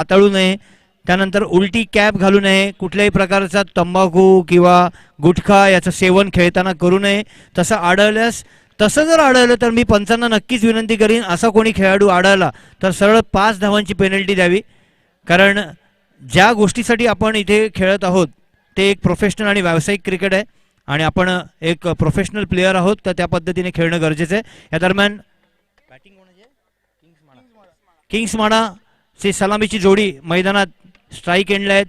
हाताळू नये, त्यानंतर उलटी कॅप घालू नये, कुठल्याही प्रकारचा तंबाखू किंवा गुटखा याचं सेवन खेळताना करू नये. तसं जर आढळलं तर मी पंचांना नक्कीच विनंती करीन, असा कोणी खेळाडू आढळला तर सरळ 5 धावांची पेनल्टी द्यावी. कारण ज्या गोष्टीसाठी आपण इथे खेळत आहोत ते एक प्रोफेशनल आणि व्यावसायिक क्रिकेट आहे आणि आपण एक प्रोफेशनल प्लेयर आहोत, तर त्या पद्धतीने खेळणं गरजेचं आहे. या दरम्यान बॅटिंग किंग्स माडा ची सलामीची जोडी मैदानात स्ट्राईक एंडला आहेत.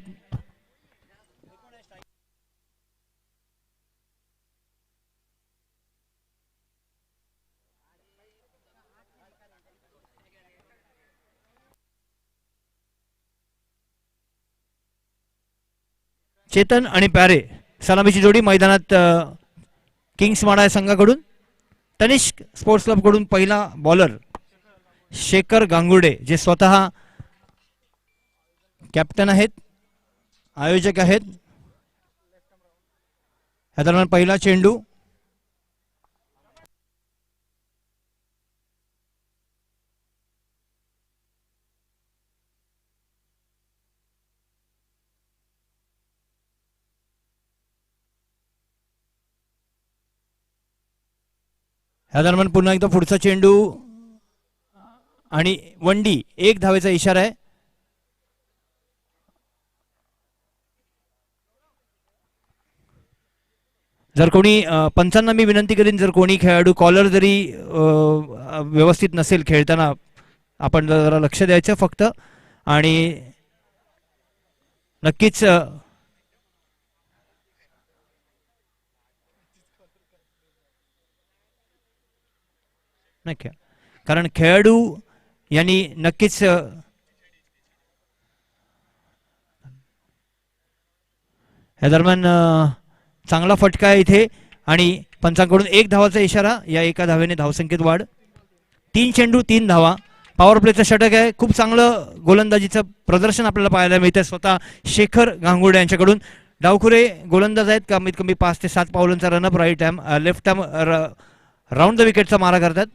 चेतन आणि प्यारे सलामीची जोडी मैदानात किंग्स माडा संघाकडून. तनिष्क स्पोर्ट्स क्लबकडून पहिला बॉलर शेखर गांगुर्डे, जे स्वतः कॅप्टन आहेत, आयोजक आहेत. या दरम्यान पहिला चेंडू या दरम्यान पुन्हा एकदा पुढचा चेंडू आणि वंडी, 1 धावेचा इशारा आहे. जर कोणी पंचांना मी विनंती करीन, जर कोणी खेळाडू कॉलर जरी व्यवस्थित नसेल खेळताना, आपण जरा लक्ष द्यायचं फक्त. आणि नक्कीच नाही, कारण खेळाडू यांनी नक्कीच या दरम्यान चांगला फटका आहे इथे आणि पंचांकडून 1 धावाचा इशारा. या 1 धावेने धावसंख्येत वाढ. 3 चेंडू 3 धावा. पॉवर प्लेचं षटक आहे. खूप चांगलं गोलंदाजीचं प्रदर्शन आपल्याला पाहायला मिळतं स्वतः शेखर गांगुर्डे यांच्याकडून. डावखुरे गोलंदाज आहेत, कमीत कमी 5 ते 7 पावलांचा run up, right arm left arm round the विकेटचा मारा करतात.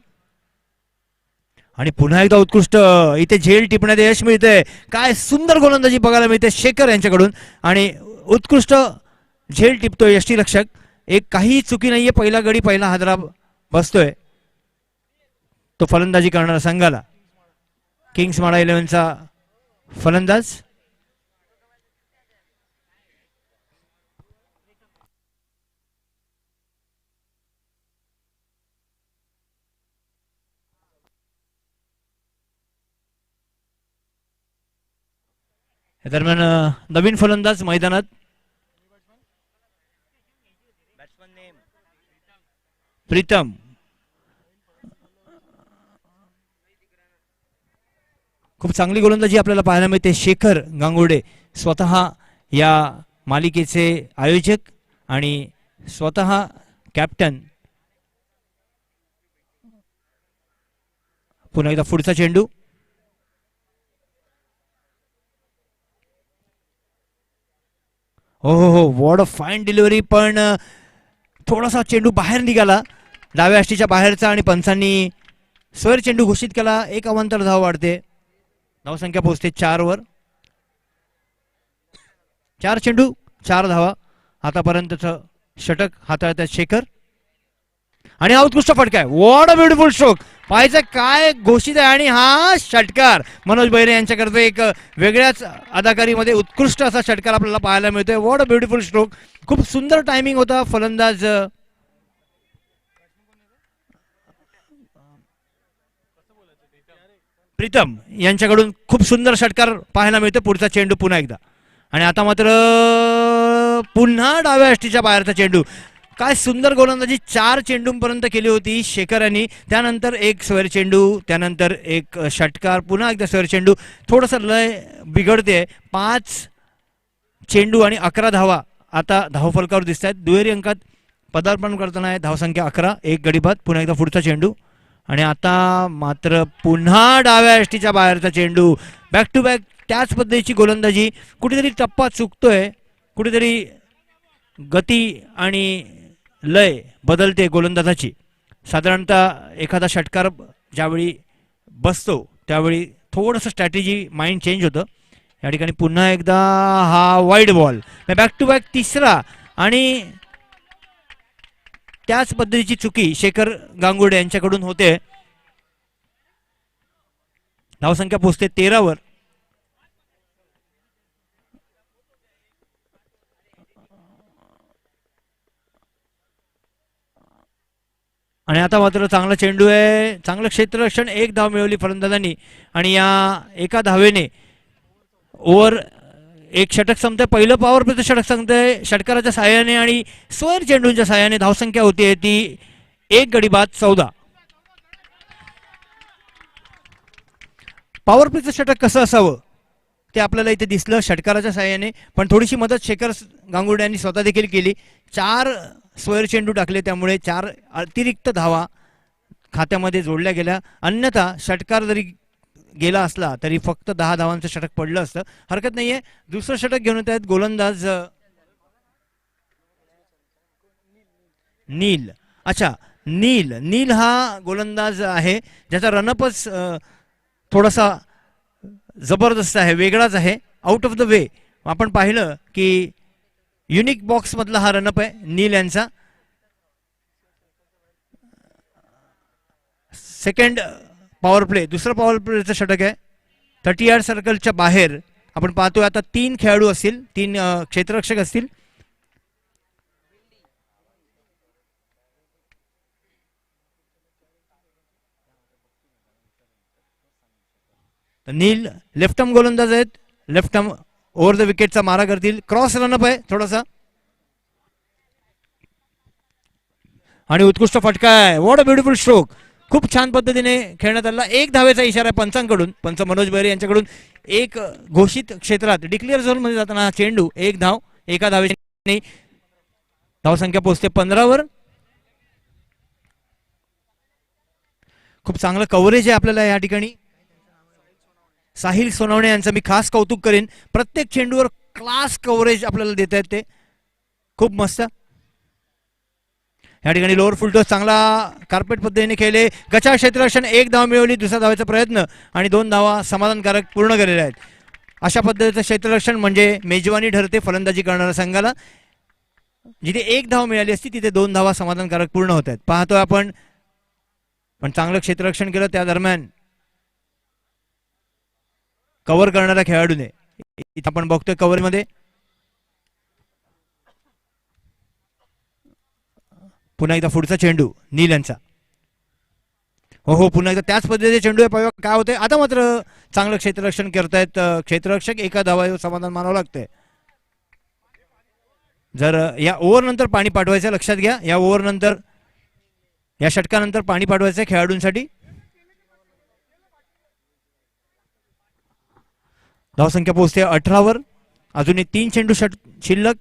आणि पुन्हा एकदा उत्कृष्ट इथे झेल टिपण्यात यश मिळतंय. काय सुंदर गोलंदाजी बघायला मिळते शेखर यांच्याकडून आणि उत्कृष्ट झेल टिपतोय यष्टीरक्षक. एक काही चुकी नाहीये, पहिला गडी पहिला हादरा बसतोय तो फलंदाजी करणारा संघाला. किंग्स माडा 11चा फलंदाज दरम्यान नवीन फलंदाज मैदानात प्रीतम. खूप चांगली गोलंदाजी आपल्याला पाहायला मिळते. शेखर गांगुर्डे स्वतः या मालिकेचे आयोजक आणि स्वतः कॅप्टन. पुन्हा एकदा पुढचा चेंडू हो व्हॉट अ फाईन डिलिव्हरी, पण थोडासा चेंडू बाहेर निघाला डाव्या अष्टीच्या बाहेरचा आणि पंचांनी स्वर चेंडू घोषित केला. 1 अवांतर धाव वाढते, धावसंख्या पोहोचते 4 वर. 4 चेंडू 4 धावा. आतापर्यंतचं षटक हाताळतात शेखर आणि हा उत्कृष्ट फटका आहे. व्हॉट अ ब्युटिफुल स्ट्रोक, पाहायचं काय घोषित आहे. आणि हा षटकार मनोज बैरे यांच्याकरता एक वेगळ्याच अदाकारीमध्ये उत्कृष्ट असा षटकार आपल्याला पाहायला मिळतोय. व्हॉट अ ब्युटिफुल स्ट्रोक, खूप सुंदर टायमिंग होता. फलंदाज प्रीतम यांच्याकडून खूप सुंदर षटकार पाहायला मिळतो. पुढचा चेंडू पुन्हा एकदा आणि आता मात्र पुन्हा डाव्या अष्टीच्या बाहेरचा चेंडू. काय सुंदर गोलंदाजी 4 चेंडूंपर्यंत केली होती शेखर यांनी. त्यानंतर 1 स्वेर चेंडू, त्यानंतर 1 षटकार, पुन्हा एकदा स्वेर चेंडू. थोडंसं लय बिघडते. 5 चेंडू आणि 11 धावा आता धावफलकावर दिसत आहेत. दुहेरी अंकात पदार्पण करताना आहे. धावसंख्या 11, 1 गडी बाद. पुन्हा एकदा पुढचा चेंडू आणि आता मात्र पुन्हा डाव्या अष्टीच्या बाहेरचा चेंडू. बॅक टू बॅक त्याच पद्धतीची गोलंदाजी. कुठेतरी टप्पा चुकतोय, कुठेतरी गती आणि लय बदलते गोलंदाजाची. साधारणतः एखादा षटकार ज्यावेळी बसतो त्यावेळी थोडंसं स्ट्रॅटेजी माइंड चेंज होतं. या ठिकाणी पुन्हा एकदा हा wide ball, back to back तिसरा आणि त्याच पद्धतीची चुकी शेखर गांगुर्डे यांच्याकडून होते. धावसंख्या पोहोचते 13 वर. आणि आता मात्र चांगला चेंडू आहे, चांगलं क्षेत्ररक्षण, एक धाव मिळवली फलंदाजांनी आणि या एका धावेने ओव्हर एक षटक संपतंय. पहिलं पॉवर प्लेचं षटक संपतंय षटकाराच्या साहाय्याने आणि स्क्वेअर चेंडूंच्या साहाय्याने. धावसंख्या होती ती 1 गडी बाद 14. पॉवर प्लेचं षटक कसं असावं ते आपल्याला इथे दिसलं षटकाराच्या साहाय्याने, पण थोडीशी मदत शेखर गांगुर्डे यांनी स्वतः देखील केली. 4 स्क्वेअर चेंडू टाकले, त्यामुळे 4 अतिरिक्त धावा खात्यामध्ये जोडल्या गेल्या. अन्यथा षटकार जरी गेला असला तरी फक्त 10 धावांचं षटक पडलं असतं. हरकत नाहीये. दुसरं षटक घेऊन येत आहेत गोलंदाज नील. अच्छा, नील हा गोलंदाज आहे ज्याचा रनअपच थोडासा जबरदस्त आहे, वेगळाच आहे, आउट ऑफ द वे. आपण पाहिलं की युनिक बॉक्स मधला हा रनअप आहे नील यांचा. सेकंड पॉवर प्ले, दुसरं पॉवर प्लेचं षटक आहे 30 यार्ड सर्कलच्या बाहेर. आपण पाहतोय आता 3 खेळाडू असतील, 3 क्षेत्ररक्षक असतील. नील लेफ्ट आर्म गोलंदाज आहेत, लेफ्ट आर्म ओव्हर द विकेटचा मारा करतील. क्रॉस रनअप आहे थोडासा आणि उत्कृष्ट फटका आहे. What a beautiful stroke. खूप छान पद्धतीने खेळण्यात आला. 1 धावेचा इशारा आहे पंचांकडून, पंच मनोज बैरे यांच्याकडून. एक घोषित क्षेत्रात डिक्लेअर झोन मध्ये जाताना चेंडू 1 धाव, एका धावेने. धावसंख्या पोहोचते 15 वर. खूप चांगलं कव्हरेज आहे आपल्याला या ठिकाणी. साहिल सोनवणे यांचं मी खास कौतुक करेन. प्रत्येक चेंडूवर क्लास कव्हरेज आपल्याला देत आहेत ते, खूप मस्त. या ठिकाणी लोअर फुल टॉस चांगला कार्पेट पद्धतीने खेळले. गचा क्षेत्ररक्षण, 1 धाव मिळवली, दुसरा धावाचा प्रयत्न आणि 2 धावा समाधानकारक पूर्ण केलेल्या आहेत. अशा पद्धतीचं क्षेत्ररक्षण म्हणजे मेजवानी ठरते फलंदाजी करणाऱ्या संघाला. जिथे 1 धाव मिळाली असती तिथे 2 धावा समाधानकारक पूर्ण होत आहेत. पाहतोय आपण, पण चांगलं क्षेत्ररक्षण केलं त्या दरम्यान कव्हर करणाऱ्या खेळाडूने. इथे आपण बघतोय कव्हर मध्ये पुन्हा एकदा पुढचा चेंडू नील यांचा. हो, पुन्हा एकदा त्याच पद्धतीचे चेंडू आहे. पाहिजे काय होते. आता मात्र चांगलं क्षेत्ररक्षण करतायत क्षेत्ररक्षक. 1 धावावर समाधान मानावं लागतंय. जर या ओव्हर नंतर पाणी पाठवायचं, लक्षात घ्या, या ओव्हर नंतर, या षटकानंतर पाणी पाठवायचं खेळाडूंसाठी. धावसंख्या पोहोचते 18 वर. अजूनही 3 चेंडू शिल्लक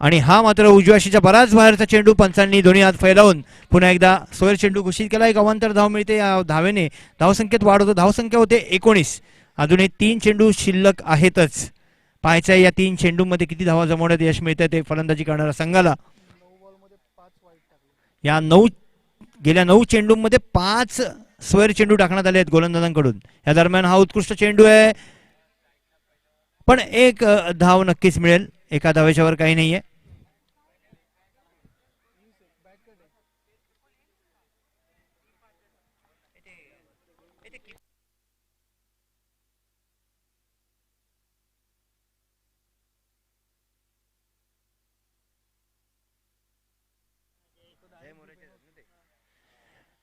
आणि हा मात्र उजव्याशीच्या बराच बाहेरचा चेंडू. पंचांनी दोन्ही हात फैलावून पुन्हा एकदा स्क्वेअर चेंडू घोषित केला. एक अवांतर धाव मिळते. या धावेने धावसंख्येत वाढ होतो. धावसंख्या होते 19. अजूनही 3 चेंडू शिल्लक आहेतच. पाहायचं आहे या 3 चेंडूमध्ये किती धावा जमवण्यात यश मिळतं ते फलंदाजी करणाऱ्या संघाला. या गेल्या 9 चेंडूमध्ये 5 स्क्वेअर चेंडू टाकण्यात आले आहेत गोलंदाजांकडून. या दरम्यान हा उत्कृष्ट चेंडू आहे, पण 1 धाव नक्कीच मिळेल. एका धावेच्या वर काही नाहीये.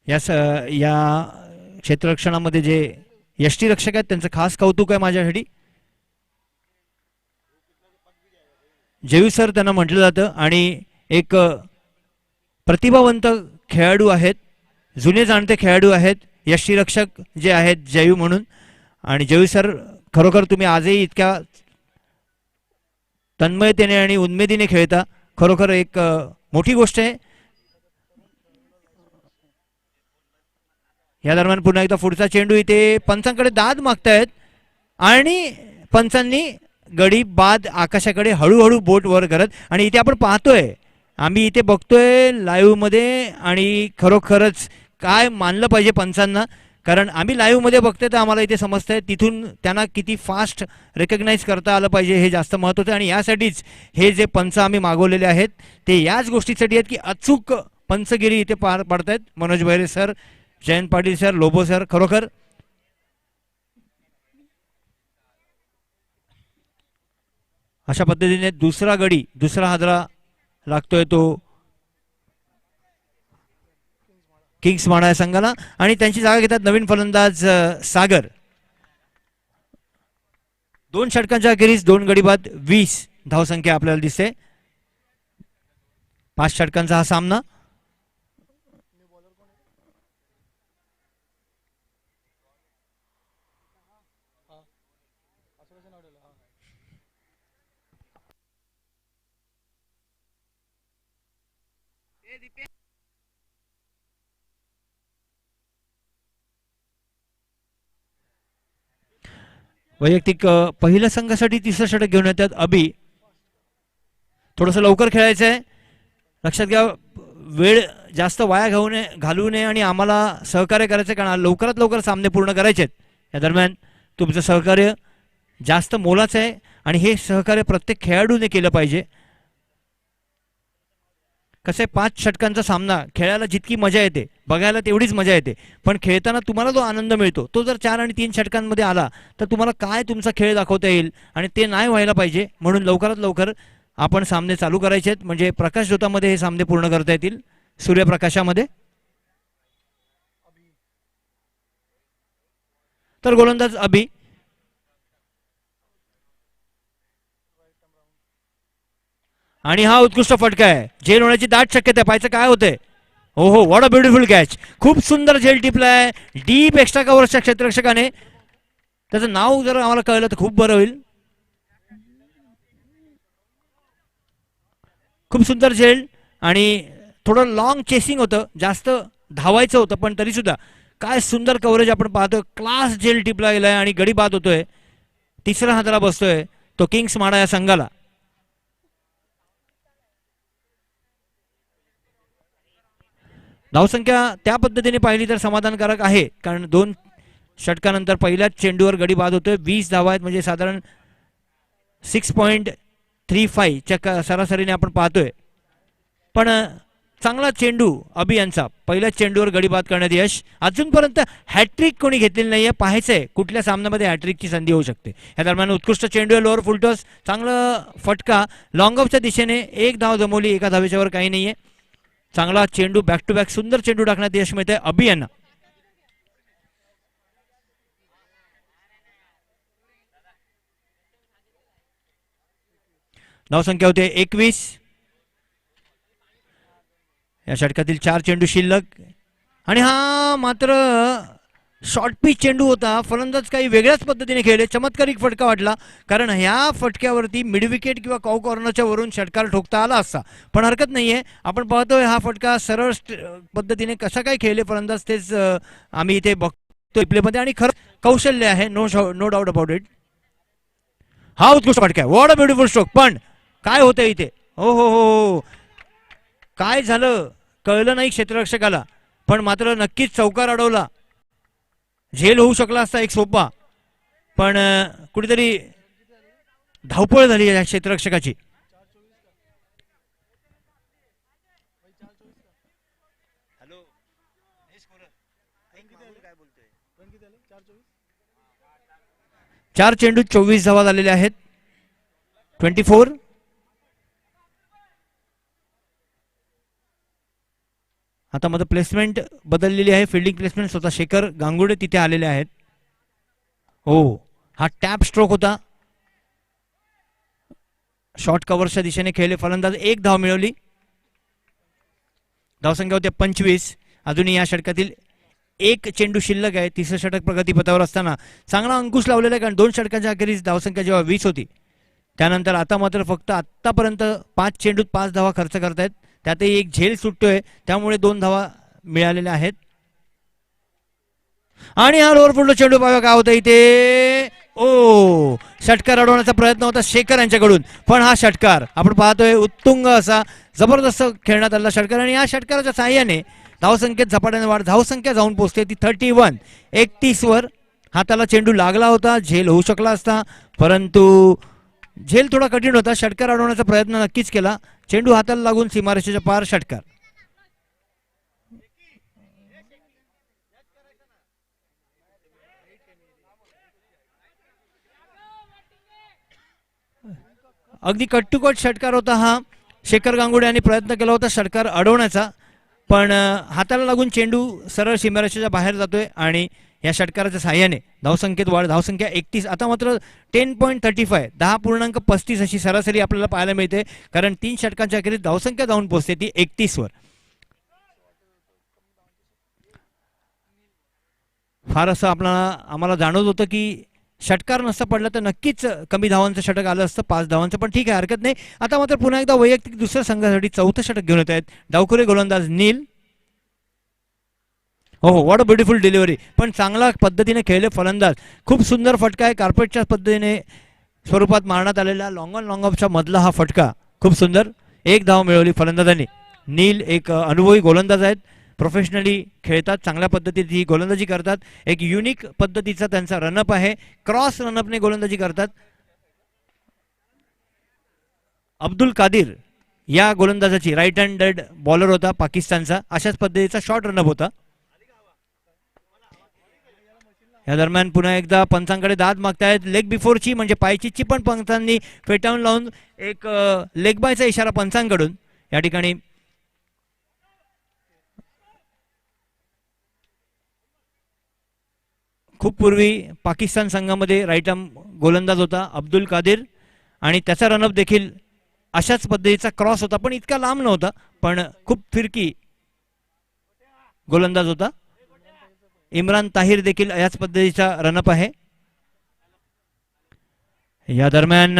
या क्षेत्ररक्षणामध्ये जे यष्टीरक्षक आहेत त्यांचं खास कौतुक आहे माझ्यासाठी. जयू सर त्यांना म्हटलं जातं आणि एक प्रतिभावंत खेळाडू आहेत, जुने जाणते खेळाडू आहेत यष्टीरक्षक जे आहेत जयू म्हणून. आणि जयू सर, खरोखर तुम्ही आजही इतक्या तन्मयतेने आणि उन्मेदीने खेळता, खरोखर एक मोठी गोष्ट आहे. या दरम्यान पुन्हा एकदा पुढचा चेंडू. इथे पंचांकडे दाद मागतायत आणि पंचांनी गडी बाद आकाशाकडे हळूहळू बोट वर करत. आणि इथे आपण पाहतोय, आम्ही इथे बघतोय लाईव्ह मध्ये, आणि खरोखरच काय मानलं पाहिजे पंचांना. कारण आम्ही लाईव्हमध्ये बघतोय तर आम्हाला इथे समजतंय तिथून त्यांना किती फास्ट रेकग्नाईज करता आलं पाहिजे हे जास्त महत्त्वाचं आहे. आणि यासाठीच हे जे पंच आम्ही मागवलेले आहेत ते याच गोष्टीसाठी आहेत की अचूक पंचगिरी इथे पार पडतायत. Manoj Bhaire sir, Jayant Patil sir, Lobo sir, खरोखर अशा पद्धतीने दुसरा हादरा लागतोय तो किंग्स माडा या संघाला. आणि त्यांची जागा घेतात नवीन फलंदाज सागर. 2 षटकांच्या अखेरीस 2 गडी बाद 20 धावसंख्या आपल्याला दिसते. 5 षटकांचा हा सामना. वैयक्तिक पहिल्या संघासाठी तिसरं षटक घेऊन येतात अभि. थोडंसं लवकर खेळायचं आहे. लक्षात घ्या वेळ जास्त वाया घालू नये आणि आम्हाला सहकार्य करायचं कारण लवकरात लवकर सामने पूर्ण करायचे आहेत. या दरम्यान तुमचं सहकार्य जास्त मोलाचं आहे आणि हे सहकार्य प्रत्येक खेळाडूने केलं पाहिजे. कसं आहे 5 षटकांचा सामना खेळायला जितकी मजा येते बघायला तेवढीच मजा येते पण खेळताना तुम्हाला जो आनंद मिळतो तो जर 4 आणि 3 षटकांमध्ये आला तर तुम्हाला काय तुमचा खेळ दाखवता येईल आणि ते नाही व्हायला पाहिजे. म्हणून लवकरात लवकर आपण सामने चालू करायचे आहेत म्हणजे प्रकाश ज्योतामध्ये हे सामने पूर्ण करता येतील. सूर्यप्रकाशामध्ये तर गोलंदाज अभि. आणि हा उत्कृष्ट फटका आहे. झेल होण्याची दाट शक्यता आहे. पाहायचं काय होतंय. हो हो व्हॉट अ ब्युटिफुल कॅच. खूप सुंदर झेल टिपलाय डीप एक्स्ट्रा कव्हरच्या क्षेत्ररक्षकाने. त्याचं नाव जर आम्हाला कळलं तर खूप बरं होईल. खूप सुंदर झेल आणि थोडं लॉंग चेसिंग होतं जास्त धावायचं होतं पण तरी सुद्धा काय सुंदर कव्हरेज आपण पाहतोय. क्लास झेल टिपला गेलाय आणि गडी बाद होतोय. तिसरा हाताला बसतोय तो किंग्स माडा या संघाला. धावसंख्या त्या पद्धतीने पाहिली तर समाधानकारक आहे कारण 2 षटकानंतर पहिल्याच चेंडूवर गडी बाद होतोय. 20 धावा आहेत म्हणजे साधारण 6.35 च्या सरासरीने आपण पाहतोय. पण चांगला चेंडू अभि यांचा पहिल्याच चेंडूवर गडी बाद करण्यात यश. अजूनपर्यंत हॅट्रिक कोणी घेतलेली नाहीये. पाहायचंय कुठल्या सामन्यामध्ये हॅट्रिकची संधी होऊ शकते. या दरम्यान उत्कृष्ट चेंडू लोअर फुलटॉस चांगला फटका लॉंग ऑफच्या दिशेने 1 धाव जमवली. एका धावेच्या वर काही नाहीये. चांगला चेंडू बॅक टू बॅक सुंदर चेंडू टाकण्यात यश मिळते अभि यांना. धावसंख्या होते 21. या षटकातील 4 चेंडू शिल्लक आणि हा मात्र शॉर्ट पिच चेंडू होता. फलंदाज काही वेगळ्याच पद्धतीने खेळले. चमत्कारिक फटका वाटला कारण ह्या फटक्यावरती मिड विकेट किंवा कॉ कॉर्नरच्या वरून षटकार ठोकता आला असता पण हरकत नाहीये. आपण पाहतोय हा फटका सरळ पद्धतीने कसा काय खेळले फलंदाज तेच आम्ही इथे बघतोय प्लेमध्ये आणि खरं कौशल्य आहे. No doubt about it. हा उत्कृष्ट फटका आहे. What a beautiful stroke. पण काय होतंय इथे. हो हो हो काय झालं कळलं नाही क्षेत्ररक्षकाला पण मात्र नक्कीच चौकार अडवला. झेल होऊ शकला असता एक सोपा पण कुठेतरी धावपळ झाली या क्षेत्ररक्षकाची. चार चेंडू 24 धावा झालेले आहेत. 24. आता मात्र प्लेसमेंट बदललेली आहे. फिल्डिंग प्लेसमेंट स्वतः शेखर गांगुडे तिथे आलेले आहेत. हो हा टॅप स्ट्रोक होता. शॉर्ट कव्हरच्या दिशेने खेळले फलंदाज. 1 धाव मिळवली. धावसंख्या होते 25. अजूनही या षटकातील 1 चेंडू शिल्लक आहे. तिसरं षटक प्रगतीपथावर असताना चांगला अंकुश लावलेला आहे कारण 2 षटकांच्या अखेरीस धावसंख्या जेव्हा 20 होती त्यानंतर आता मात्र फक्त आतापर्यंत 5 चेंडूत 5 धावा खर्च करतायत. त्यातही एक झेल सुटतोय त्यामुळे 2 धावा मिळालेल्या आहेत. आणि हा लोअर फुल्ड चेंडू पाहावा काय होतं इथे. ओ षटकार अडवण्याचा प्रयत्न होता शेखर यांच्याकडून पण हा षटकार आपण पाहतोय उत्तुंग असा जबरदस्त खेळण्यात आलेला षटकार आणि या षटकाराच्या साहाय्याने धावसंख्येत झपाट्याने वाढ, धावसंख्या जाऊन पोहोचते ती 31. 31 वर. हाताला चेंडू लागला होता, झेल होऊ शकला असता, परंतु झेल थोडा कठीण होता. षटकार अडवण्याचा प्रयत्न नक्कीच केला. चेंडू हाताला लागून सीमारेषेच्या पार षटकार. अगदी कट टू कट षटकार होता हा. शेखर गांगुडे यांनी प्रयत्न केला होता षटकार अडवण्याचा, पण हाताला लागून चेंडू सरळ सीमारेषेच्या बाहेर जातोय आणि या षटकाराच्या साह्याने धावसंख्येत वाढ. धावसंख्या 31. आता मात्र 10.35 10.35 अशी सरासरी आपल्याला पाहायला मिळते, कारण 3 षटकांच्या अखेरीस धावसंख्या जाऊन पोहोचते ती 31 वर. फार असं आम्हाला जाणवत होतं की षटकार नसता पडला तर नक्कीच कमी धावांचं षटक आलं असतं, 5 धावांचं, पण ठीक आहे, हरकत नाही. आता मात्र पुन्हा एकदा वैयक्तिक दुसऱ्या संघासाठी चौथं षटक घेऊन येत आहेत डावखुरे गोलंदाज नील. हो व्हॉट अ ब्युटिफुल डिलिव्हरी, पण चांगला पद्धतीने खेळले फलंदाज. खूप सुंदर फटका आहे, कार्पेटच्या पद्धतीने स्वरूपात मारण्यात आलेला लॉंग ऑन लॉंग ऑफच्या मधला हा फटका खूप सुंदर. 1 धाव मिळवली फलंदाजांनी. नील एक अनुभवी गोलंदाज आहेत, प्रोफेशनली खेळतात, चांगल्या पद्धतीत ही गोलंदाजी करतात. एक युनिक पद्धतीचा त्यांचा रनअप आहे, क्रॉस रनअपने गोलंदाजी करतात. अब्दुल कादिर या गोलंदाजाची राईट हँडेड बॉलर होता पाकिस्तानचा, अशाच पद्धतीचा शॉर्ट रनअप होता. या दरम्यान पुन्हा एकदा पंचांकडे दाद मागतायत लेग बिफोरची, म्हणजे पायचीची, पण पंचांनी फेटाळून लावून एक लेग बायचा इशारा पंचांकडून. या ठिकाणी खूप पूर्वी पाकिस्तान संघामध्ये राईट आर्म गोलंदाज होता अब्दुल कादिर, आणि त्याचा रनअप देखील अशाच पद्धतीचा क्रॉस होता, पण इतका लांब नव्हता, पण खूप फिरकी गोलंदाज होता. इम्रान ताहिर देखील याच पद्धतीचा रनअप आहे. या दरम्यान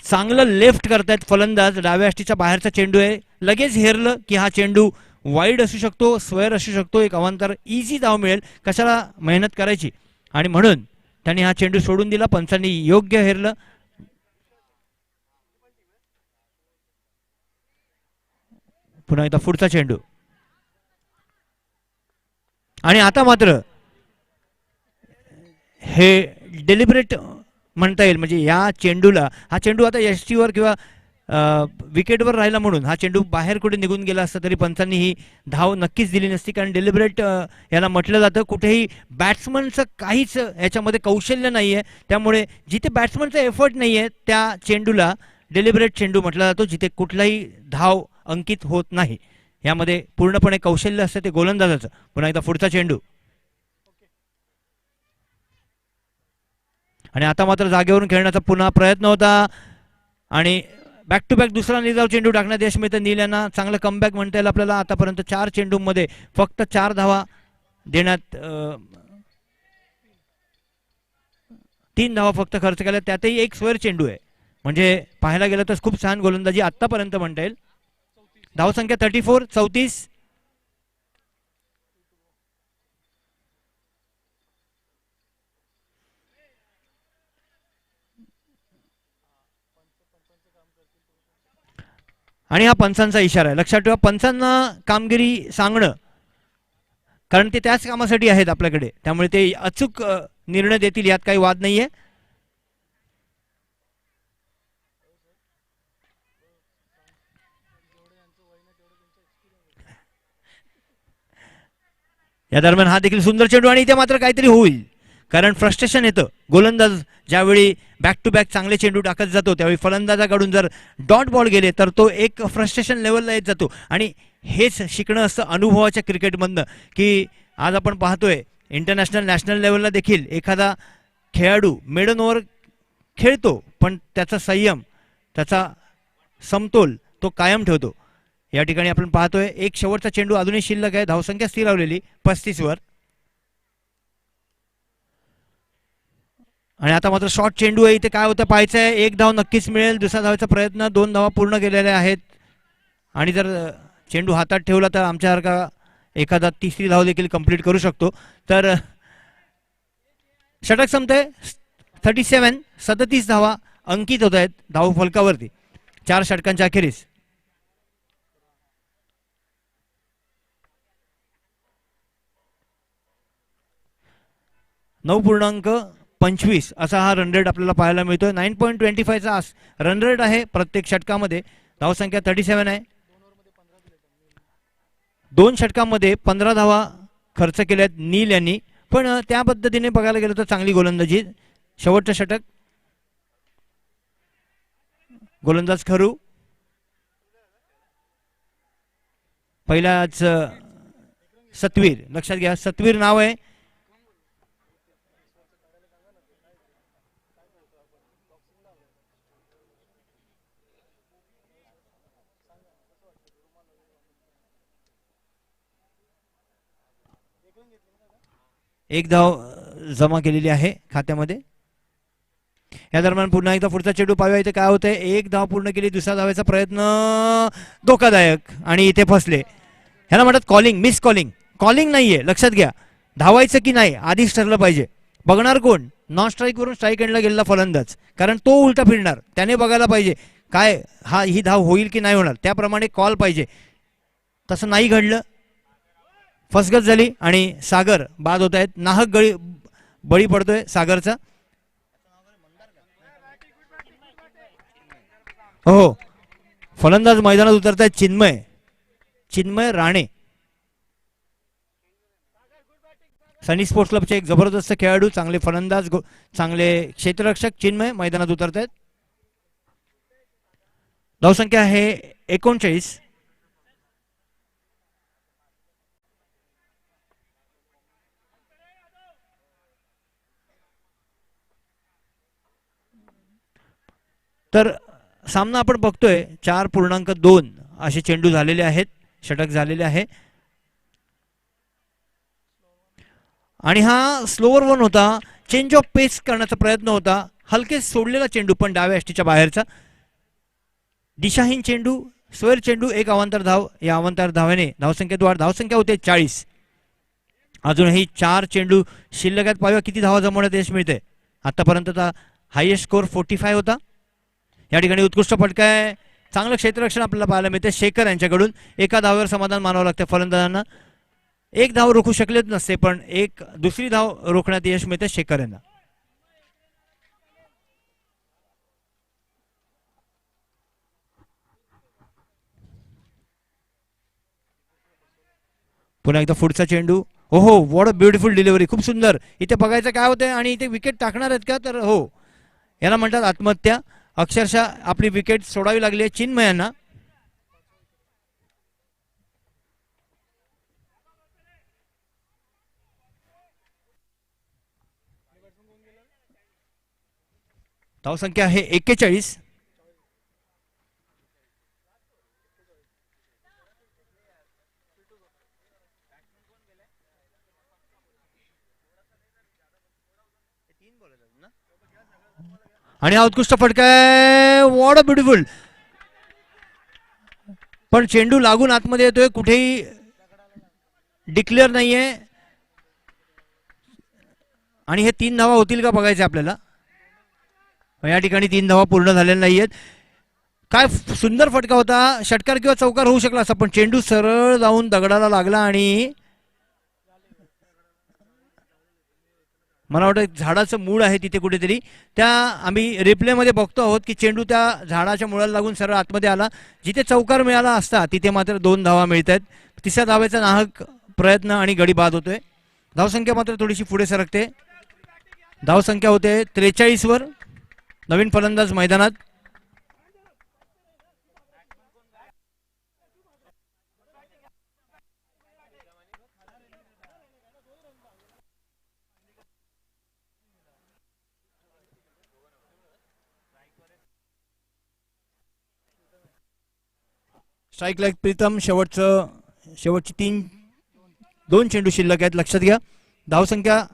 चांगलं लेफ्ट करतायत फलंदाज. डाव्या अष्टीच्या बाहेरचा चेंडू आहे, लगेच हेरलं की हा चेंडू वाईड असू शकतो, स्क्वेअर असू शकतो, एक अवांतर इझी धाव मिळेल, कशाला मेहनत करायची, आणि म्हणून त्यांनी हा चेंडू सोडून दिला. पंचांनी योग्य हेरलं. पुन्हा एकदा पुढचा चेंडू, आणि आता मात्र हे डेलिबरेट म्हणता येईल, म्हणजे या चेंडूला, हा चेंडू आता यष्टीवर किंवा विकेटवर राहिला म्हणून हा चेंडू बाहेर कुठे निघून गेला असता तरी पंचांनी ही धाव नक्कीच दिली नसती, कारण डेलिबरेट याला म्हटलं जातं. कुठेही बॅट्समनचं काहीच याच्यामध्ये कौशल्य नाही आहे, त्यामुळे जिथे बॅट्समनचा एफर्ट नाही आहे त्या चेंडूला डेलिबरेट चेंडू म्हटला जातो, जिथे कुठलाही धाव अंकित होत नाही. यामध्ये पूर्णपणे कौशल्य असतं ते गोलंदाजाचं. पुन्हा एकदा पुढचा चेंडू, आणि आता मात्र जागेवरून खेळण्याचा पुन्हा प्रयत्न होता, आणि बॅक टू बॅक दुसरा निर्धाव चेंडू टाकण्यात यश मिळतं नील यांना. चांगलं कमबॅक म्हणता येईल आपल्याला. आतापर्यंत 4 चेंडूंमध्ये फक्त 4 धावा देण्यात, 3 धावा फक्त खर्च केल्या, त्यातही एक स्क्वेअर चेंडू आहे, म्हणजे पाहायला गेलं तर खूप छान गोलंदाजी आतापर्यंत म्हणता येईल. धावसंख्या 34. आणि हा पंचांचा इशारा आहे, लक्षात ठेवा. पंचांना कामगिरी सांगणं, कारण ते त्याच कामासाठी आहेत आपल्याकडे, त्यामुळे ते अचूक निर्णय देतील यात काही वाद नाहीये. या दरम्यान हा देखील सुंदर चेंडू, आणि इथे मात्र काहीतरी होईल, कारण फ्रस्ट्रेशन येतं. गोलंदाज ज्यावेळी बॅक टू बॅक चांगले चेंडू टाकत जातो त्यावेळी फलंदाजाकडून जर डॉट बॉल गेले तर तो एक फ्रस्ट्रेशन लेवलला येत जातो, आणि हेच शिकणं असतं अनुभवाच्या क्रिकेटमधनं, की आज आपण पाहतोय इंटरनॅशनल नॅशनल लेवलला देखील एखादा खेळाडू मेडन ओव्हर खेळतो, पण त्याचा संयम, त्याचा समतोल तो कायम ठेवतो. या ठिकाणी आपण पाहतोय एक शेवटचा चेंडू अजूनही शिल्लक आहे, धावसंख्या स्थिरावलेली 35 वर, आणि आता मात्र शॉर्ट चेंडू आहे. इथे काय होतं पाहायचं आहे. 1 धाव नक्कीच मिळेल. दुसरा धावाचा प्रयत्न, 2 धावा पूर्ण केलेल्या आहेत, आणि जर चेंडू हातात ठेवला तर आमच्यासारखा एखादा 3री धाव देखील कंप्लीट करू शकतो. तर षटक संपतंय. 37 धावा अंकित होत आहेत धाव फलकावरती 4 षटकांच्या अखेरीस. 9.25 असा हा रन रेट आपल्याला पाहायला मिळतोय. 9.25चा रन रेट आहे प्रत्येक षटकामध्ये. धावसंख्या 37 आहे. 2 षटकांमध्ये 15 धावा खर्च केल्यात नील यांनी. पण त्या पद्धतीने बघायला गेलं तर चांगली गोलंदाजी. शेवटचं षटक गोलंदाज खरू. पहिलाच सतवीर, लक्षात घ्या सतवीर नाव आहे. एक धाव जमा केलेली आहे खात्यामध्ये. या दरम्यान पुन्हा एकदा पुढचा चेंडू पाहूया. इथे काय होतंय, एक धाव पूर्ण केली, दुसरा धावायचा प्रयत्न धोकादायक आणि इथे फसले. ह्याला म्हणतात कॉलिंग, मिस कॉलिंग. कॉलिंग नाहीये, लक्षात घ्या. धावायचं की नाही आधीच ठरलं पाहिजे. बघणार कोण, नॉन स्ट्राईक वरून स्ट्राईक एंडला गेलेला फलंदाज, कारण तो उलटा फिरणार. त्याने बघायला पाहिजे काय ही धाव होईल की नाही होणार, त्याप्रमाणे कॉल पाहिजे. तसं नाही घडलं, फसगत झाली आणि सागर बाद होत आहेत. नाहक बळी पडतोय सागरचा. हो, फलंदाज मैदानात उतरतायत चिन्मय राणे. सनी स्पोर्ट्स क्लबचे एक जबरदस्त खेळाडू, चांगले फलंदाज, चांगले क्षेत्ररक्षक चिन्मय मैदानात उतरत आहेत. धावसंख्या आहे 39. तर सामना आपण बघतोय 4.2 असे चेंडू झालेले आहेत, षटक झालेले आहे. आणि हा स्लोअर वन होता, चेंज ऑफ पेस करण्याचा प्रयत्न होता. हलके सोडलेला चेंडू पण डाव्या अष्टीच्या बाहेरचा. दिशाहीन चेंडू, स्वेर चेंडू, एक अवांतर धाव. या अवांतर धावेने धावसंख्येत वाढ. धावसंख्या होते 40. अजूनही 4 चेंडू शिल्लक आहेत. पाहूया किती धावा जमवण्यात यश मिळते. आतापर्यंतचा हायएस्ट स्कोर 45 होता. या ठिकाणी उत्कृष्ट फटका आहे, चांगलं क्षेत्ररक्षण आपल्याला पाहायला मिळते शेखर यांच्याकडून. एका धावावर समाधान मानावं लागतं फलंदाजांना. एक धाव रोखू शकलेच नसते, पण एक दुसरी धाव रोखण्यात यश मिळते शेखर यांना. पुन्हा एकदा पुढचा चेंडू. हो, व्हॉट अ ब्युटिफुल डिलिव्हरी, खूप सुंदर. इथे बघायचं काय होतंय आणि इथे विकेट टाकणार आहेत का, तर हो, याला म्हणतात आत्महत्या. अक्षरशः आपली विकेट सोडावी लागली आहे चिन्मयांना. धावसंख्या आहे 41. आणि हा उत्कृष्ट फटका आहे, व्हॉट अ ब्युटिफुल. पण चेंडू लागून आतमध्ये येतोय, कुठेही डिक्लेअर नाहीये. आणि हे 3 धावा होतील का बघायचे आपल्याला. या ठिकाणी 3 धावा पूर्ण झालेल्या नाहीयेत. काय सुंदर फटका होता, षटकार किंवा चौकार होऊ शकला असता, पण चेंडू सरळ जाऊन दगडाला लागला आणि मला वाटतं झाडाचं मूळ आहे तिथे कुठेतरी. त्या आम्ही रिप्लेमध्ये बघतो आहोत की चेंडू त्या झाडाच्या मुळाला लागून सरळ आतमध्ये आला. जिथे चौकार मिळाला असता तिथे मात्र 2 धावा मिळत आहेत. तिसऱ्या धावेचा नाहक प्रयत्न आणि गडी बाद होतोय. धावसंख्या मात्र थोडीशी पुढे सरकते. धावसंख्या होते 43 वर. नवीन फलंदाज मैदानात. Strike like Pritam. शेवटची 2 चेंडू शिल्लक आहेत, लक्षात घ्या. धावसंख्या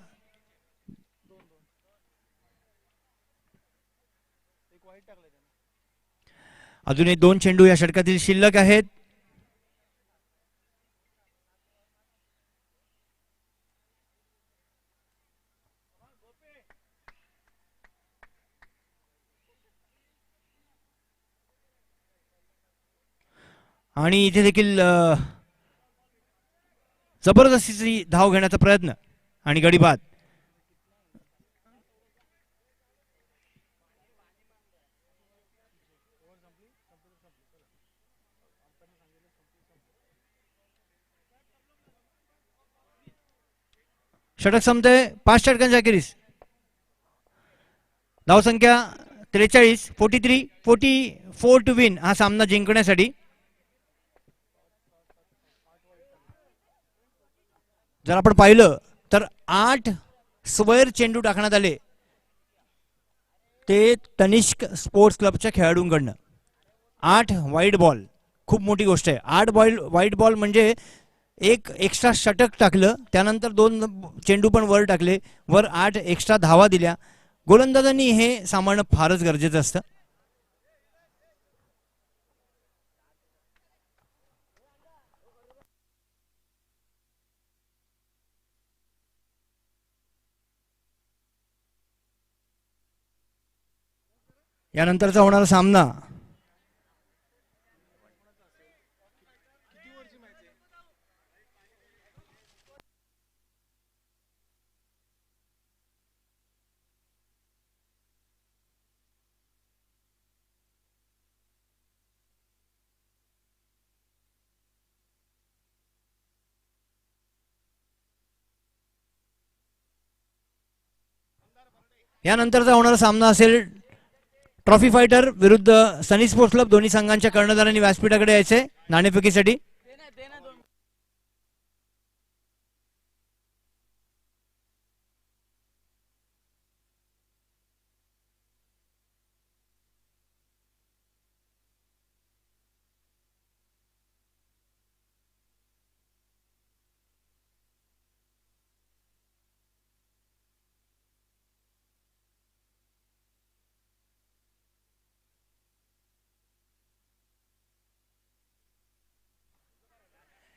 अजूनही 2 चेंडू या षटकातील शिल्लक आहेत. आणि इथे देखील जबरदस्तीची धाव घेण्याचा प्रयत्न आणि गडी बाद. षटक संपतंय 5 षटकांच्या अखेरीस. धावसंख्या 43, 43, 44 टू विन हा सामना जिंकण्यासाठी. जर आपण पाहिलं तर 8 स्क्वेअर चेंडू टाकण्यात आले ते तनिष्क स्पोर्ट्स क्लबच्या खेळाडूंकडनं. 8 व्हाईट बॉल खूप मोठी गोष्ट आहे. 8 व्हाईट बॉल म्हणजे एक एक्स्ट्रा षटक टाकलं, त्यानंतर 2 चेंडू पण वर टाकले, वर 8 एक्स्ट्रा धावा दिल्या. गोलंदाजांनी हे सांभाळणं फारच गरजेचं असतं. यानंतरचा होणारा सामना असेल ट्रॉफी फायटर विरुद्ध सनी स्पोर्ट्स क्लब. दोन्ही संघांच्या कर्णधारांनी व्यासपीठाकडे यायचे नाणेफेकीसाठी.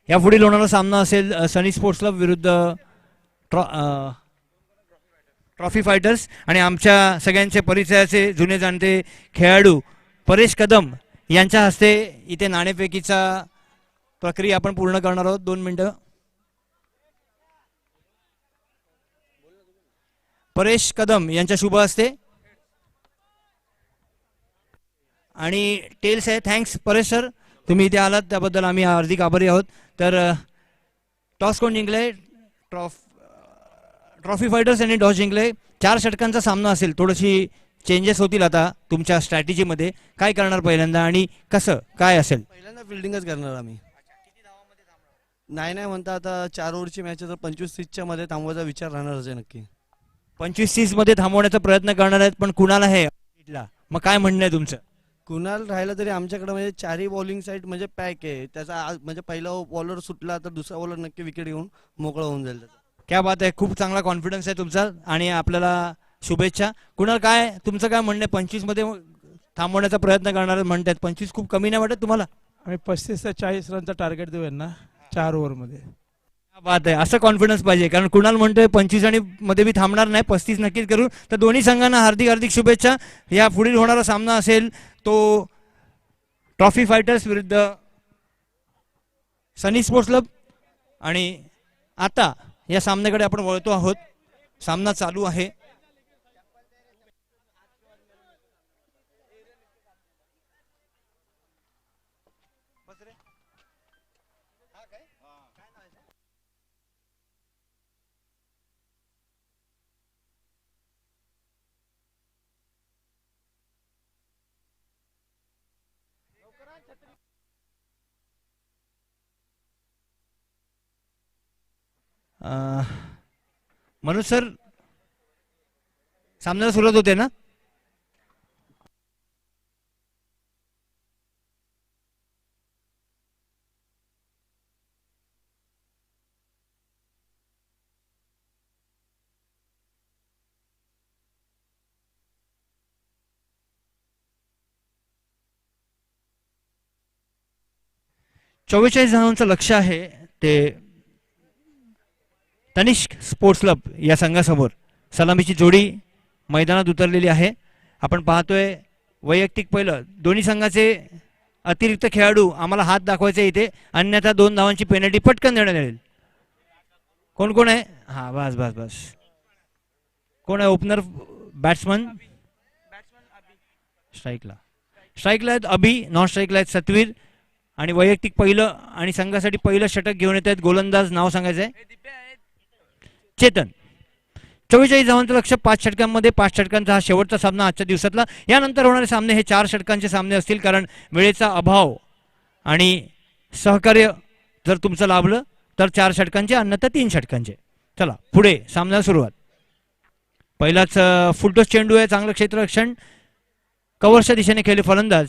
यापुढील होणारा सामना असेल सनी स्पोर्ट्स क्लब विरुद्ध ट्रॉफी फायटर्स. आणि आमच्या सगळ्यांचे परिचयाचे जुने जाणते खेळाडू परेश कदम यांच्या हस्ते इथे नाणेफेकीचा प्रक्रिया आपण पूर्ण करणार आहोत. 2 मिनिटं. परेश कदम यांच्या शुभ हस्ते आणि टेल्स आहे. थँक्स परेश सर, तुम्ही इथे आलात त्याबद्दल आम्ही हार्दिक आभारी आहोत. तर टॉस कोण जिंकले? ट्रॉफी फायटर्स यांनी टॉस जिंकले. 4 षटकांचा सामना असेल. थोडीशी चेंजेस होतील आता तुमच्या स्ट्रॅटेजीमध्ये. काय करणार पहिल्यांदा आणि कसं काय असेल? पहिल्यांदा फिल्डिंगच करणार आम्ही. नाही म्हणता आता 4 ओव्हरची मॅच आहे तर 25-30च्या मध्ये थांबवायचा विचार राहणारच आहे नक्की. 25-30 मध्ये थांबवण्याचा प्रयत्न करणार आहेत, पण कुणाला आहे मग काय म्हणणं आहे तुमचं? कुणाल राहिला तरी आमच्याकडे म्हणजे 4ही बॉलिंग साईड म्हणजे पॅक आहे. त्याचा म्हणजे पहिला बॉलर सुटला तर दुसरा बॉलर नक्की विकेट घेऊन मोकळा होऊन जाईल त्याचा. क्या बात आहे, खूप चांगला कॉन्फिडन्स आहे तुमचा आणि आपल्याला शुभेच्छा. कुणाल काय तुमचं काय म्हणणं आहे? 25 मध्ये थांबवण्याचा प्रयत्न करणार म्हणतात. 25 खूप कमी नाही वाटत तुम्हाला? आम्ही 35 ते 40 रनचा टार्गेट देऊ यांना 4 ओव्हरमध्ये. क्या बात आहे, असं कॉन्फिडन्स पाहिजे. कारण कुणाल म्हणतोय 25 आणि मध्ये बी थांबणार नाही, 35 नक्कीच करू. तर दोन्ही संघांना हार्दिक हार्दिक शुभेच्छा. या पुढील होणारा सामना असेल तो ट्रॉफी फायटर्स विरुद्ध सनी स्पोर्ट्स क्लब. आणि आता या सामन्याकडे आपण वळतो आहोत. सामना चालू आहे. मनोज सर, सामन्याला सुरुवात होते ना? चव्वेचाळीस धावांचं लक्ष आहे ते तनिष्क स्पोर्ट्स क्लब या संघासमोर. सलामीची जोडी मैदानात उतरलेली आहे. आपण पाहतोय वैयक्तिक पहिलं दोन्ही संघाचे अतिरिक्त खेळाडू आम्हाला हात दाखवायचे इथे, अन्यथा 2 धावांची पेनल्टी पटकन देण्यात येईल. कोण कोण आहे? हा बस बस बस. कोण आहे ओपनर? बॅट्समन स्ट्राईकला आहेत अभि, नॉन स्ट्राईकला आहेत सतवीर. आणि वैयक्तिक पहिलं आणि संघासाठी पहिलं षटक घेऊन येत आहेत गोलंदाज. नाव सांगायचंय चेतन. 44 धावांचं लक्ष 5 षटकांमध्ये. 5 षटकांचा हा शेवटचा सामना आजच्या दिवसातला. यानंतर होणारे सामने हे 4 षटकांचे सामने असतील, कारण वेळेचा अभाव आणि सहकार्य जर तुमचं लाभलं तर 4 षटकांचे, अन्यथा 3 षटकांचे. चला पुढे सामन्याला सुरुवात. पहिलाच फुलटॉस चेंडू आहे. चांगलं क्षेत्ररक्षण. कव्हरच्या दिशेने खेळले फलंदाज.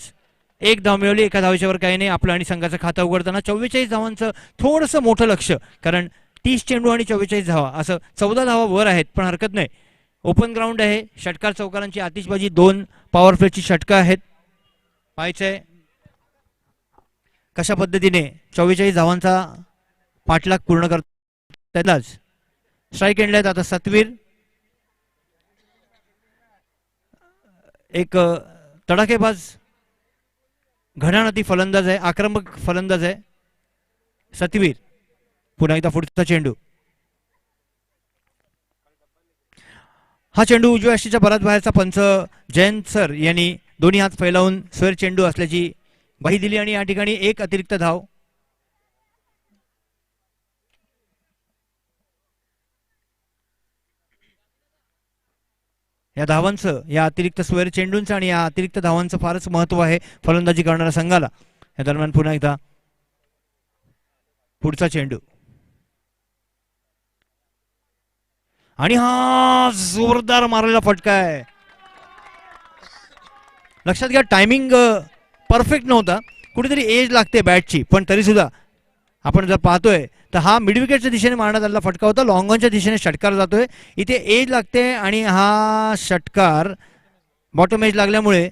1 धाव मिळवली. 1 धावेच्या वर काही नाही. आपलं आणि संघाचं खातं उघडताना 44 धावांचं थोडंसं मोठं लक्ष, कारण 30 चेंडू आणि 44 धावा, असं 14 धावा वर आहेत, पण हरकत नाही. ओपन ग्राउंड आहे. षटकार चौकारांची आतिषबाजी. 2 पॉवर प्लेची षटकं आहेत. पाहायचंय कशा पद्धतीने 44 धावांचा पाठलाग पूर्ण करतात. स्ट्राईक एंडला आहेत आता सतवीर. एक तडाखेबाज घणाघाती फलंदाज आहे, आक्रमक फलंदाज आहे सतवीर. पुन्हा एकदा पुढचा चेंडू. हा चेंडू उजव्या अष्टीच्या परत बाहेरचा. पंच जयंत सर यांनी दोन्ही हात फैलावून स्वेर चेंडू असल्याची ग्वाही दिली आणि या ठिकाणी 1 अतिरिक्त धाव. या धावांचं, या अतिरिक्त स्वेर चेंडूंचं आणि या अतिरिक्त धावांचं फारच महत्व आहे फलंदाजी करणाऱ्या संघाला. या दरम्यान पुन्हा एकदा पुढचा चेंडू आणि हा जोरदार मारलेला फटका आहे. लक्षात घ्या टायमिंग परफेक्ट नव्हता. कुठेतरी एज लागते बॅटची, पण तरी सुद्धा आपण जर पाहतोय तर हा मिड विकेटच्या दिशेने मारण्यात आलेला फटका होता. लॉंग ऑनच्या दिशेने षटकार जातोय. इथे एज लागते आणि हा षटकार बॉटम एज लागल्यामुळे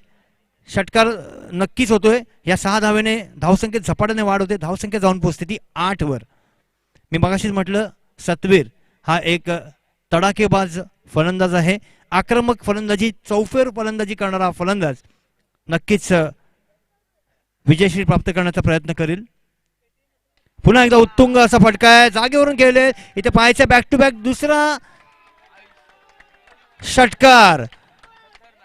षटकार नक्कीच होतोय. या 6 धावेने धावसंख्येत झपाट्याने वाढ होते. धावसंख्या जाऊन पोहोचते ती 8 वर. मी मगाशीच म्हटलं सतवीर हा एक तडाखेबाज फलंदाज आहे. आक्रमक फलंदाजी, चौफेर फलंदाजी करणारा फलंदाज नक्कीच विजयश्री प्राप्त करण्याचा प्रयत्न करेल. पुन्हा एकदा उत्तुंग असा फटका आहे. जागेवरून खेळले. इथे पाहायचं बॅक टू बॅक दुसरा षटकार.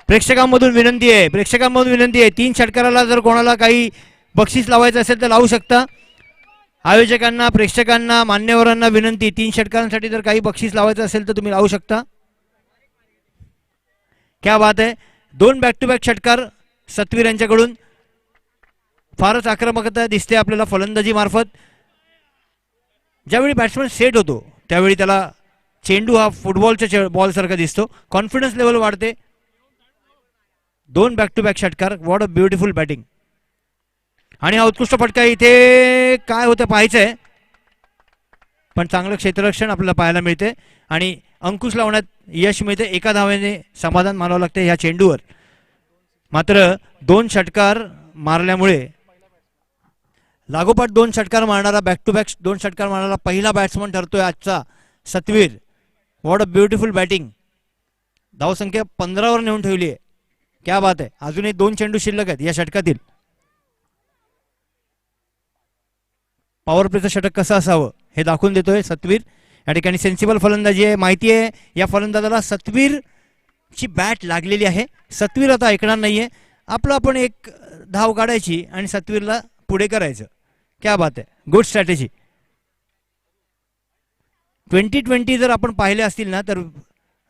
प्रेक्षकांमधून विनंती आहे 3 षटकाराला जर कोणाला काही बक्षीस लावायचं असेल तर लावू शकता. आयोजकांना, प्रेक्षकांना, मान्यवरांना विनंती, 3 षटकारांसाठी जर काही बक्षीस लावायचं असेल तर तुम्ही लावू शकता. क्या बात आहे. 2 बॅक टू बॅक षटकार सतवीर यांच्याकडून. फारच आक्रमकता दिसते आपल्याला फलंदाजी मार्फत. ज्यावेळी बॅट्समन सेट होतो त्यावेळी त्याला चेंडू हा फुटबॉलच्या बॉल सारखा दिसतो. कॉन्फिडन्स लेवल वाढते. 2 बॅक टू बॅक षटकार. What a beautiful batting. आणि हा उत्कृष्ट फटका. इथे काय होतं पाहायचंय, पण चांगलं क्षेत्ररक्षण आपल्याला पाहायला मिळते आणि अंकुश लावण्यात यश मिळते. 1 धावेने समाधान मानावं लागते ह्या चेंडूवर. मात्र 2 षटकार मारल्यामुळे लागोपाठ 2 षटकार मारणारा, बॅक टू बॅक 2 षटकार मारणारा पहिला बॅट्समन ठरतोय आजचा Satveer. What a beautiful batting. धावसंख्या 15 वर नेऊन ठेवली आहे. क्या बात आहे. अजूनही 2 चेंडू शिल्लक आहेत या षटकातील. पॉवर प्लेचं षटक कसं असावं हे दाखवून देतोय सतवीर. या ठिकाणी सेन्सिबल फलंदाजी आहे. माहिती आहे या फलंदाजाला सतवीर ची बॅट लागलेली आहे. सतवीर आता ऐकणार नाहीये. आपलं आपण एक धाव काढायची आणि सतवीरला पुढे करायचं. क्या बात आहे. Good strategy. 2020 जर आपण पाहिले असतील ना तर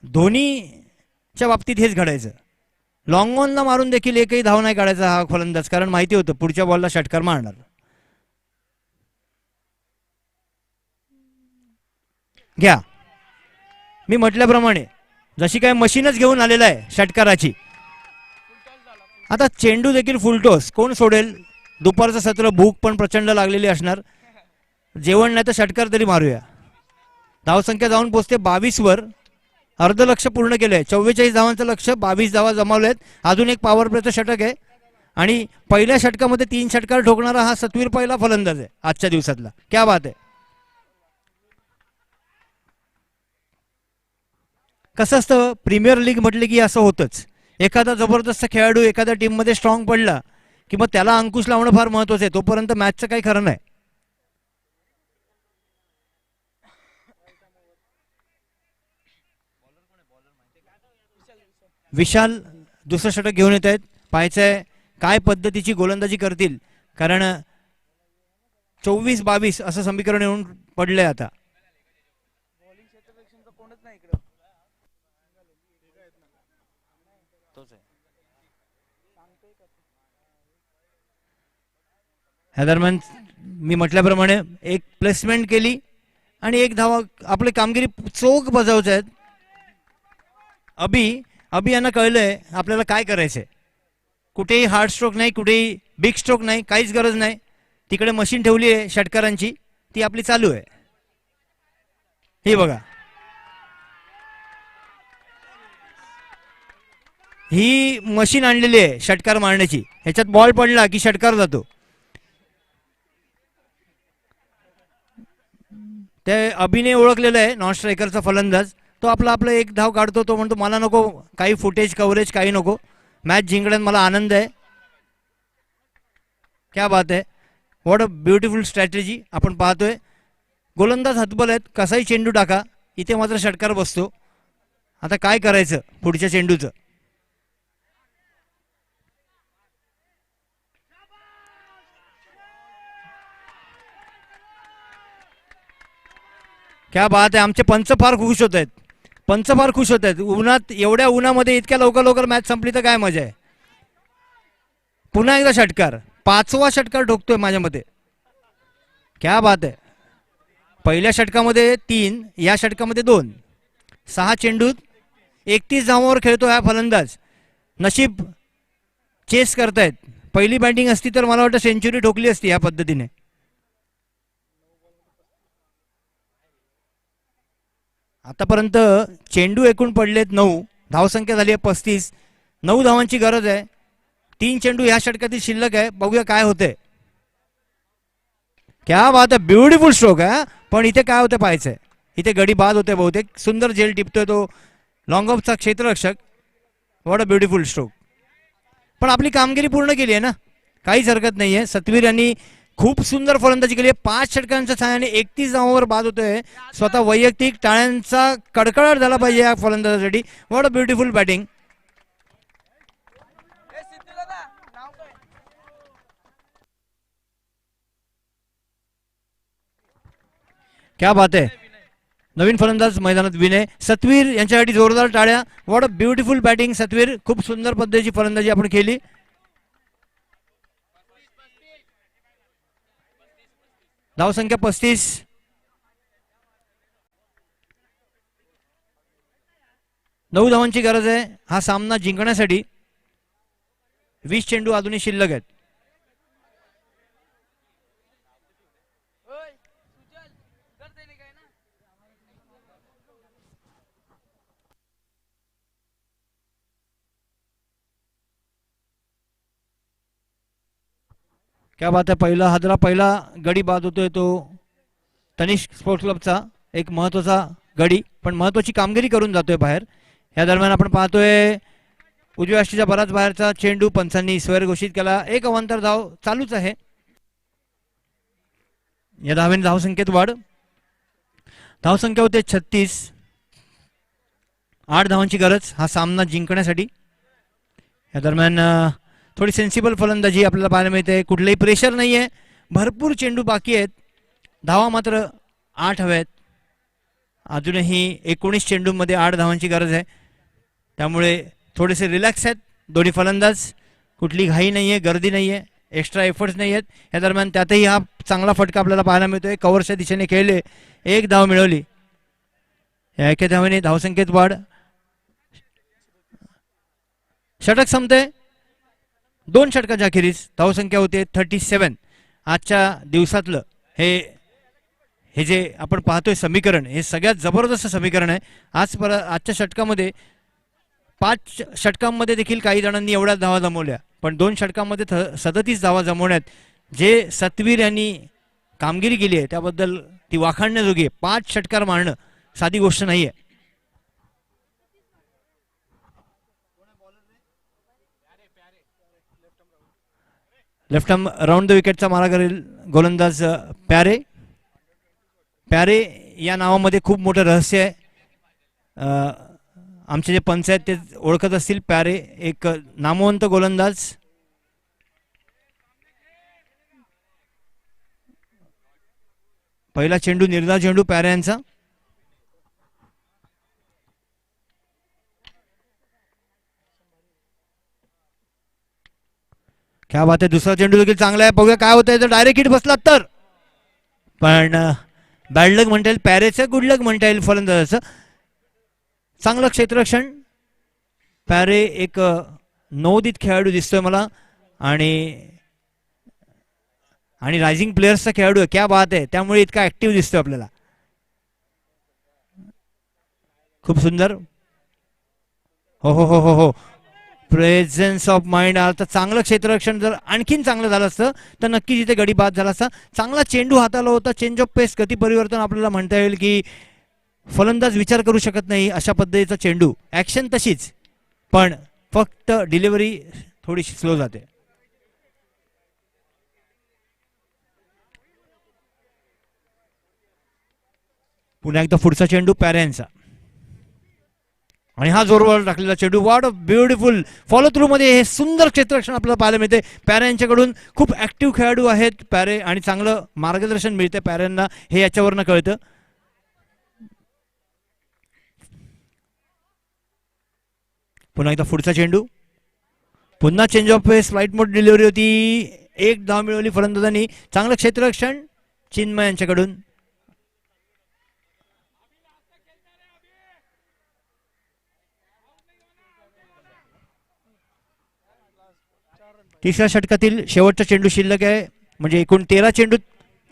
धोनीच्या बाबतीत हेच घडायचं. लॉंग ऑनला मारून देखील एकही धाव नाही काढायचा हा फलंदाज, कारण माहिती होतं पुढच्या बॉलला षटकार मारणार. घ्या, मी म्हटल्याप्रमाणे जशी काय मशीनच घेऊन आलेला आहे षटकाराची. आता चेंडू देखील फुलटॉस. कोण सोडेल. दुपारचं सत्र, भूक पण प्रचंड लागलेली असणार. जेवण नाही तर षटकार तरी मारूया. धावसंख्या जाऊन पोचते 22 वर. अर्ध लक्ष पूर्ण केलंय. 44 धावांचं लक्ष, 22 धावा जमावलेत. अजून एक पॉवर प्लेचं षटक आहे आणि पहिल्या षटकामध्ये 3 षटकार ठोकणारा हा सतवीर पहिला फलंदाज आहे आजच्या दिवसातला. क्या बात आहे. कसं असतं प्रीमियर लीग म्हटले की असं होतंच. एखादा जबरदस्त खेळाडू एखाद्या टीममध्ये स्ट्रॉंग पडला की मग त्याला अंकुश लावणं फार महत्वाचं आहे. तोपर्यंत मॅचचं काही खरं नाही. विशाल दुसरं षटक घेऊन येत आहेत. पाहायचंय काय पद्धतीची गोलंदाजी करतील, कारण 24-22 असं समीकरण येऊन पडलंय आता. ह्या दरम्यान मी म्हटल्याप्रमाणे एक प्लेसमेंट केली आणि एक धावा. आपली कामगिरी चोख बजावत आहेत. अभि यांना कळलंय आपल्याला काय करायचंय. कुठेही हार्ड स्ट्रोक नाही, कुठेही बिग स्ट्रोक नाही, काहीच गरज नाही. तिकडे मशीन ठेवली आहे षटकारांची, ती आपली चालू आहे. हे बघा, ही मशीन आणलेली आहे षटकार मारण्याची. ह्याच्यात बॉल पडला की षटकार जातो. ते अभिने ओळखलेलं आहे नॉन स्ट्रायकरचा फलंदाज. तो आपला एक धाव काढतो. तो म्हणतो मला नको काही फुटेज कव्हरेज, काही नको, मॅच जिंकण्यात मला आनंद आहे. क्या बात आहे. व्हॉट अ ब्युटिफुल स्ट्रॅटेजी आपण पाहतोय. गोलंदाज हतबल आहेत. कसाही चेंडू टाका, इथे मात्र षटकार बसतो. आता काय करायचं पुढच्या चेंडूचं. क्या बात आहे. आमचे पंच फार खुश होत आहेत. पंच फार खुश होत आहेत. उन्हात, एवढ्या उन्हामध्ये इतक्या लवकर मॅच संपली तर काय मजा आहे. पुन्हा एकदा षटकार, 5वा षटकार ठोकतोय माझ्या मते. क्या बात आहे. पहिल्या षटकामध्ये 3, या षटकामध्ये 2. 6 चेंडूत 31 धावांवर खेळतो हा फलंदाज. नशीब चेस करतायत. पहिली बॅटिंग असती तर मला वाटतं सेंचुरी ठोकली असती या पद्धतीने. आतापर्यंत चेंडू एकूण पडलेत 9, धावसंख्या झाली आहे 35. 9 धावांची गरज आहे. 3 चेंडू ह्या षटकातील शिल्लक आहे. बघूया काय होतंय. क्या बात आहे. ब्युटिफुल स्ट्रोक आहे. पण इथे काय होतं पाहायचंय. इथे गडी बाद होते बहुतेक. सुंदर झेल टिपतोय तो लॉंग ऑफचा क्षेत्ररक्षक. What a beautiful stroke. पण आपली कामगिरी पूर्ण केली आहे ना, काहीच हरकत नाहीये. सतवीर यांनी खूप सुंदर फलंदाजी केली आहे. 5 षटकांच्या सहाय्याने 31 धावांवर बाद होतोय. स्वतः वैयक्तिक टाळ्यांचा कडकडाट झाला पाहिजे या फलंदाजासाठी. What a beautiful batting. क्या बात आहे. नवीन फलंदाज मैदानात विनय. सतवीर यांच्यासाठी जोरदार टाळ्या. What a beautiful batting Satveer. खूप सुंदर पद्धतीची फलंदाजी आपण केली. धावसंख्या 35. नऊ धावांची गरज आहे हा सामना जिंकण्यासाठी. 20 चेंडू अजूनही शिल्लक आहेत. क्या बात आहे. पहिला गडी बाद होतोय तो तनिष्क स्पोर्ट्स क्लबचा. एक महत्वाचा गडी, पण महत्वाची कामगिरी करून जातोय बाहेर. या दरम्यान आपण पाहतोय उजव्या अष्टीच्या बराच बाहेरचा चेंडू पंचांनी स्वर घोषित केला. एक अवांतर धाव चालूच आहे. या धावेने धावसंख्येत वाढ. धावसंख्या होते 36. 8 धावांची गरज हा सामना जिंकण्यासाठी. या दरम्यान थोडी सेन्सिबल फलंदाजी आपल्याला पाहायला मिळते. कुठलेही प्रेशर नाहीये. भरपूर चेंडू बाकी आहेत. धावा मात्र 8 हव्यात. अजूनही 19 चेंडूमध्ये 8 धावांची गरज आहे. त्यामुळे थोडेसे रिलॅक्स आहेत दोन्ही फलंदाज. कुठली घाई नाहीये, गर्दी नाहीये, एक्स्ट्रा एफर्ट्स नाही आहेत. या दरम्यान त्यातही हा चांगला फटका आपल्याला पाहायला मिळतोय. कव्हरच्या दिशेने खेळले, 1 धाव मिळवली. या एका धावेने धावसंख्येत वाढ. षटक संपते. 2 षटकाच्या अखेरीस धावसंख्या होते 37. आजच्या दिवसातलं हे जे आपण पाहतोय समीकरण, हे सगळ्यात जबरदस्त समीकरण आहे. आजच्या षटकामध्ये 5 षटकांमध्ये देखील काही जणांनी एवढ्या धावा जमवल्या, पण 2 षटकांमध्ये 37 धावा जमवण्यात जे सतवीर यांनी कामगिरी केली आहे त्याबद्दल ती वाखाणण्याजोगी आहे. 5 षटकार मारणं साधी गोष्ट नाहीये. लेफ्ट आर्म राऊंड द विकेटचा मारा करेल गोलंदाज प्यारे. प्यारे या नावामध्ये खूप मोठं रहस्य आहे. आमचे जे पंच आहेत ते ओळखत असतील. प्यारे एक नामवंत गोलंदाज. पहिला चेंडू निर्धाव चेंडू प्यारे यांचा. क्या बात आहे, दुसरा चेंडू देखील चांगला आहे. बघूया काय होतंय, जर डायरेक्ट हिट बसला तर. पण बॅड लक म्हणता येईल पॅरेचं, गुड लक म्हणता येईल फलंदाजाचं. चांगलं क्षेत्ररक्षण. पॅरे एक नवोदित खेळाडू दिसतोय मला आणि रायझिंग प्लेयर्सचा खेळाडू आहे. क्या बात आहे, त्यामुळे इतका ऍक्टिव्ह दिसतोय आपल्याला. खूप सुंदर. हो हो हो हो हो, प्रेझेन्स ऑफ माइंड. आता चांगलं क्षेत्ररक्षण जर आणखीन चांगलं झालं असतं तर नक्कीच इथे गडी बाद झाला असता. चांगला चेंडू हाताला होता. चेंज ऑफ पेस, गती परिवर्तन आपल्याला म्हणता येईल की फलंदाज विचार करू शकत नाही अशा पद्धतीचा चेंडू. ऍक्शन तशीच, पण फक्त डिलिव्हरी थोडीशी स्लो जाते. पुन्हा एकदा पुढचा चेंडू पॅरेंचा आणि हा जोरवर टाकलेला चेंडू. What a beautiful follow through मध्ये हे सुंदर क्षेत्ररक्षण आपल्याला पाहायला मिळते. पॅरे यांच्याकडून खूप ऍक्टिव्ह खेळाडू आहेत पॅरे आणि चांगलं मार्गदर्शन मिळते पॅरेंना, हे याच्यावरनं कळतं. पुन्हा एकदा पुढचा चेंडू. पुन्हा change of pace, flight mode delivery होती. एक धाव मिळवली फलंदाजांनी. चांगलं क्षेत्ररक्षण चिन्मय यांच्याकडून. तिसऱ्या षटकातील शेवटचा चेंडू शिल्लक आहे, म्हणजे एकूण 13 चेंडू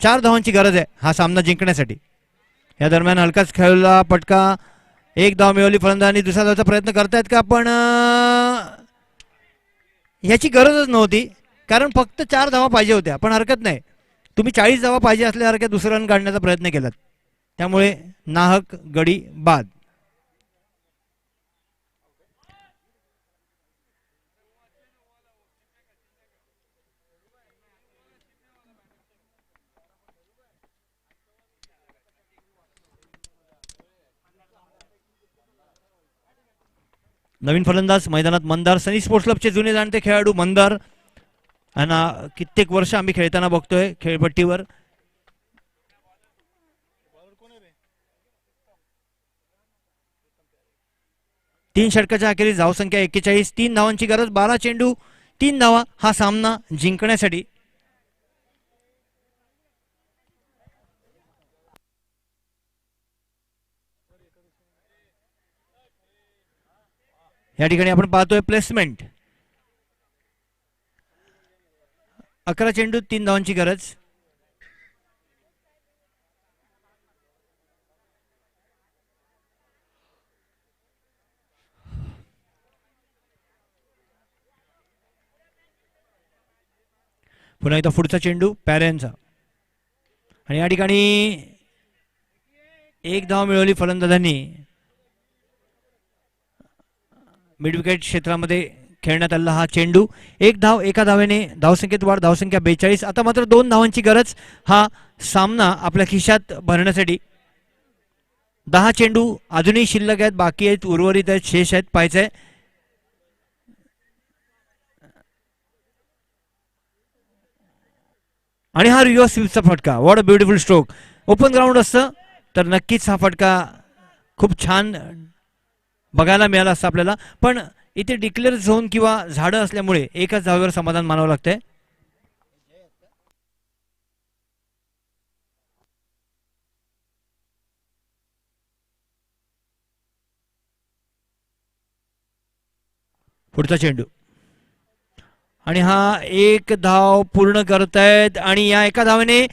4 धावांची गरज आहे हा सामना जिंकण्यासाठी. या दरम्यान हलकाच खेळला फटका. एक धाव मिळवली फलंदाजांनी. दुसरा धावाचा प्रयत्न करतायत का, पण ह्याची गरजच नव्हती, कारण फक्त 4 धावा पाहिजे होत्या. पण हरकत नाही, तुम्ही 40 धावा पाहिजे असल्यासारख्या दुसरं रन काढण्याचा प्रयत्न केलात, त्यामुळे नाहक गडी बाद. नवीन फलंदाज मैदानात मंदार. सनी स्पोर्ट्स क्लबचे जुने जाणते खेळाडू मंदार यांना कित्येक वर्ष आम्ही खेळताना बघतोय खेळपट्टीवर. तीन षटकाच्या अखेरीस धावसंख्या 41. 3 धावांची गरज. 12 चेंडू 3 धावा हा सामना जिंकण्यासाठी. या ठिकाणी आपण पाहतोय प्लेसमेंट. 11 चेंडू 3 धावांची गरज. पुन्हा एकदा पुढचा चेंडू पॅरेंचा आणि या ठिकाणी एक धाव मिळवली फलंदाजांनी. मिड विकेट क्षेत्रामध्ये खेळण्यात आलेला हा चेंडू. एक धाव, एका धावेने धावसंख्येत वाढ. धावसंख्या 42. आता मात्र 2 धावांची गरज हा सामना आपल्या खिशात भरण्यासाठी. 10 चेंडू अजूनही शिल्लक आहेत, बाकी आहेत, उर्वरित आहेत, शेष आहेत, पाहायचंय. आणि हा रिव्हर्स स्वीपचा फटका. What a beautiful stroke. Open ground असतं तर नक्कीच हा फटका खूप छान बघायला मिळाला असता आपल्याला, पण इथे डिक्लेअर झोन किंवा झाडं असल्यामुळे एकाच धावेवर समाधान मानावं लागतंय. पुढचा चेंडू आणि हा एक धाव पूर्ण करतायत आणि या एका धावेने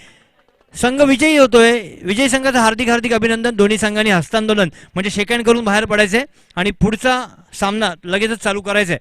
संघ विजयी होतोय. विजयी संघाचं हार्दिक हार्दिक अभिनंदन. दोन्ही संघांनी हस्तांदोलन म्हणजे शेक हँड करून बाहेर पडायचंय आणि पुढचा सामना लगेचच चालू करायचंय.